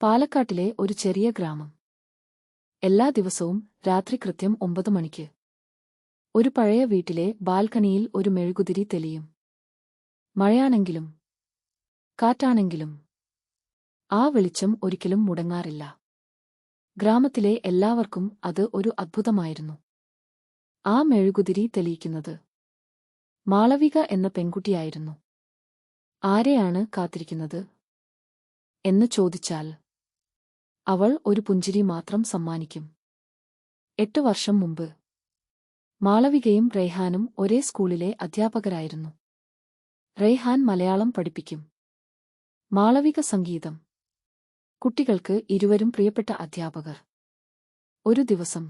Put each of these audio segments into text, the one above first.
പാലക്കാട്ടിലെ ഒരു ചെറിയ ഗ്രാമം. എല്ലാ ദിവസവും രാത്രി കൃത്യം 9 മണിക്ക് ഒരു പഴയ വീട്ടിലെ ബാൽക്കണിയിൽ ഒരു മെഴുകുതിരി തെളിയും. മഴയാണെങ്കിലും കാറ്റാണെങ്കിലും ആ വെളിച്ചം ഒരിക്കലും മുടങ്ങാറില്ല. ഗ്രാമത്തിലെ എല്ലാവർക്കും അത് ഒരു അദ്ഭുതമായിരുന്നു. ആ മെഴുകുതിരി തെളിയിക്കുന്നത് മാളവിക എന്ന പെൺകുട്ടിയായിരുന്നു. ആരെയാണ് കാത്തിരിക്കുന്നത് എന്ന് ചോദിച്ചാൽ അവൾ ഒരു പുഞ്ചിരി മാത്രം സമ്മാനിക്കും. 8 വർഷം മുമ്പ് മാളവികയും റെയ്ഹാനും ഒരേ സ്കൂളിലെ അധ്യാപകരായിരുന്നു. റെയ്ഹാൻ മലയാളം പഠിപ്പിക്കും, മാളവിക സംഗീതം. കുട്ടികൾക്ക് ഇരുവരും പ്രിയപ്പെട്ട അധ്യാപകർ. ഒരു ദിവസം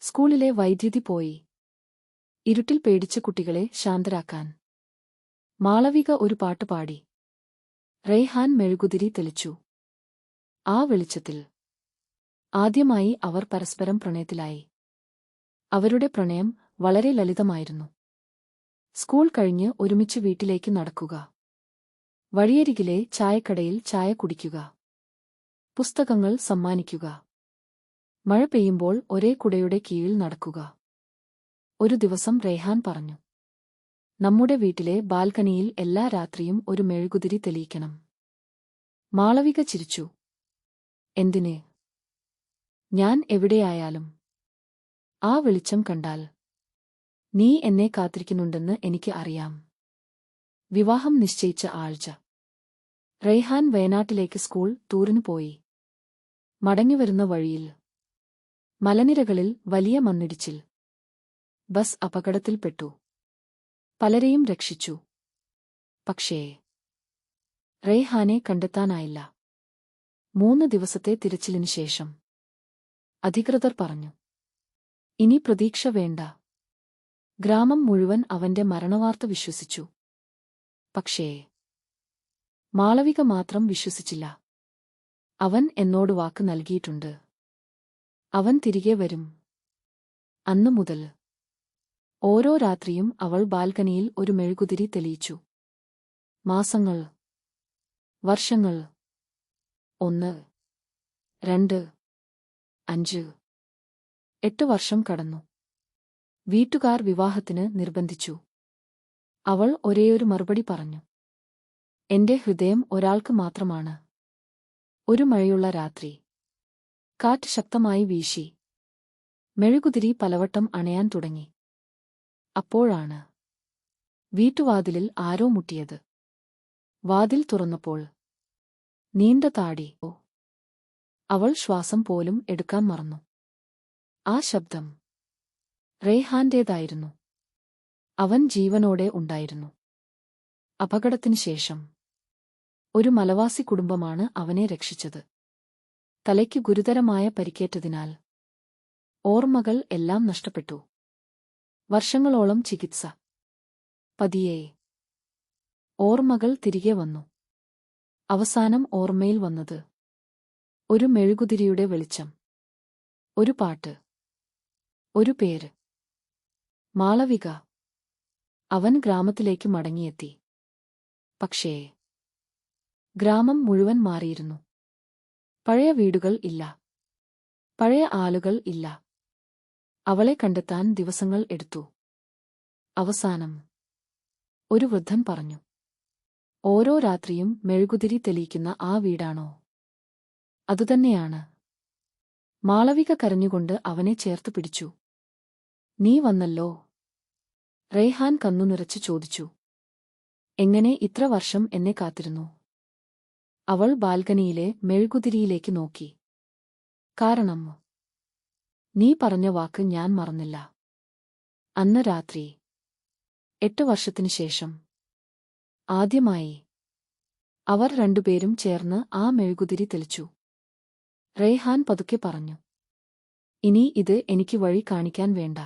സ്കൂളിലെ വൈദ്യുതി പോയി. ഇരുട്ടിൽ പേടിച്ച കുട്ടികളെ ശാന്തരാക്കാൻ മാളവിക ഒരു പാട്ട് പാടി. റെയ്ഹാൻ മെഴുകുതിരി തെളിച്ചു. ആ വെളിച്ചത്തിൽ ആദ്യമായി അവർ പരസ്പരം പ്രണയത്തിലായി. അവരുടെ പ്രണയം വളരെ ലളിതമായിരുന്നു. സ്കൂൾ കഴിഞ്ഞ് ഒരുമിച്ച് വീട്ടിലേക്ക് നടക്കുക, വഴിയരികിലെ ചായക്കടയിൽ ചായ കുടിക്കുക, പുസ്തകങ്ങൾ സമ്മാനിക്കുക, മഴ പെയ്യുമ്പോൾ ഒരേ കുടയുടെ കീഴിൽ നടക്കുക. ഒരു ദിവസം റെയ്ഹാൻ പറഞ്ഞു, നമ്മുടെ വീട്ടിലെ ബാൽക്കണിയിൽ എല്ലാ രാത്രിയും ഒരു മെഴുകുതിരി തെളിയിക്കണം. മാളവിക ചിരിച്ചു. എന്തിന്? ഞാൻ എവിടെയായാലും ആ വെളിച്ചം കണ്ടാൽ നീ എന്നെ കാത്തിരിക്കുന്നുണ്ടെന്ന് എനിക്ക് അറിയാം. വിവാഹം നിശ്ചയിച്ച ആഴ്ച റെയ്ഹാൻ വയനാട്ടിലേക്ക് സ്കൂൾ ടൂറിനു പോയി. മടങ്ങിവരുന്ന വഴിയിൽ മലനിരകളിൽ വലിയ മണ്ണിടിച്ചിൽ. ബസ് അപകടത്തിൽപ്പെട്ടു. പലരെയും രക്ഷിച്ചു. പക്ഷേ റെയ്ഹാനെ കണ്ടെത്താനായില്ല. 3 ദിവസത്തെ തിരച്ചിലിനു ശേഷം അധികൃതർ പറഞ്ഞു, ഇനി പ്രതീക്ഷ വേണ്ട. ഗ്രാമം മുഴുവൻ അവന്റെ മരണവാർത്ത വിശ്വസിച്ചു. പക്ഷേ മാളവിക മാത്രം വിശ്വസിച്ചില്ല. അവൻ എന്നോട് വാക്ക് നൽകിയിട്ടുണ്ട്. അവൻ തിരികെ വരും. അന്നു മുതൽ ഓരോ രാത്രിയും അവൾ ബാൽക്കണിയിൽ ഒരു മെഴുകുതിരി തെളിയിച്ചു. മാസങ്ങൾ, വർഷങ്ങൾ, 1, 2, 5, 8 വർഷം കടന്നു. വീട്ടുകാർ വിവാഹത്തിന് നിർബന്ധിച്ചു. അവൾ ഒരേയൊരു മറുപടി പറഞ്ഞു, എന്റെ ഹൃദയം ഒരാൾക്ക് മാത്രമാണ്. ഒരു മഴയുള്ള രാത്രി കാറ്റ് ശക്തമായി വീശി. മെഴുകുതിരി പലവട്ടം അണയാൻ തുടങ്ങി. അപ്പോഴാണ് വീട്ടുവാതിലിൽ ആരോ മുട്ടിയത്. വാതിൽ തുറന്നപ്പോൾ നീണ്ട താടി. അവൾ ശ്വാസം പോലും എടുക്കാൻ മറന്നു. ആ ശബ്ദം റെയ്ഹാന്റേതായിരുന്നു. അവൻ ജീവനോടെ ഉണ്ടായിരുന്നു. അപകടത്തിനു ശേഷം ഒരു മലവാസി കുടുംബമാണ് അവനെ രക്ഷിച്ചത്. തലയ്ക്ക് ഗുരുതരമായ പരിക്കേറ്റതിനാൽ ഓർമ്മകൾ എല്ലാം നഷ്ടപ്പെട്ടു. വർഷങ്ങളോളം ചികിത്സ. പതിയെ ഓർമ്മകൾ തിരികെ വന്നു. അവസാനം ഓർമ്മയിൽ വന്നത് ഒരു മെഴുകുതിരിയുടെ വെളിച്ചം, ഒരു പാട്ട്, ഒരു പേര്, മാളവിക. അവൻ ഗ്രാമത്തിലേക്ക് മടങ്ങിയെത്തി. പക്ഷേ ഗ്രാമം മുഴുവൻ മാറിയിരുന്നു. പഴയ വീടുകൾ ഇല്ല, പഴയ ആളുകൾ ഇല്ല. അവളെ കണ്ടെത്താൻ ദിവസങ്ങൾ എടുത്തു. അവസാനം ഒരു വൃദ്ധൻ പറഞ്ഞു, ഓരോ രാത്രിയും മെഴുകുതിരി തെളിയിക്കുന്ന ആ വീടാണോ? അതുതന്നെയാണ്. മാളവിക കരഞ്ഞുകൊണ്ട് അവനെ ചേർത്തു പിടിച്ചു. നീ വന്നല്ലോ? റെയ്ഹാൻ കണ്ണുനിറച്ച് ചോദിച്ചു. എങ്ങനെ ഇത്ര വർഷം എന്നെ കാത്തിരുന്നു? അവൾ ബാൽക്കണിയിലെ മെഴുകുതിരിയിലേക്ക് നോക്കി. കാരണം നീ പറഞ്ഞ വാക്ക് ഞാൻ മറന്നില്ല. അന്ന് രാത്രി 8 വർഷത്തിനു ശേഷം ആദ്യമായി അവർ രണ്ടുപേരും ചേർന്ന് ആ മെഴുകുതിരി തെളിച്ചു. റെയ്ഹാൻ പതുക്കെ പറഞ്ഞു, ഇനി ഇത് എനിക്ക് വഴി കാണിക്കാൻ വേണ്ട.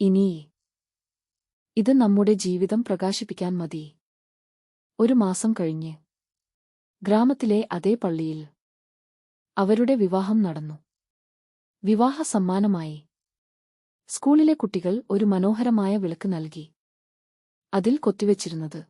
ഇനി ഇത് നമ്മുടെ ജീവിതം പ്രകാശിപ്പിക്കാൻ മതി. 1 മാസം കഴിഞ്ഞ് ഗ്രാമത്തിലെ അതേ പള്ളിയിൽ അവരുടെ വിവാഹം നടന്നു. വിവാഹ സമ്മാനമായി സ്കൂളിലെ കുട്ടികൾ ഒരു മനോഹരമായ വിളക്ക് നൽകി. അതിൽ കൊത്തിവച്ചിരുന്നത്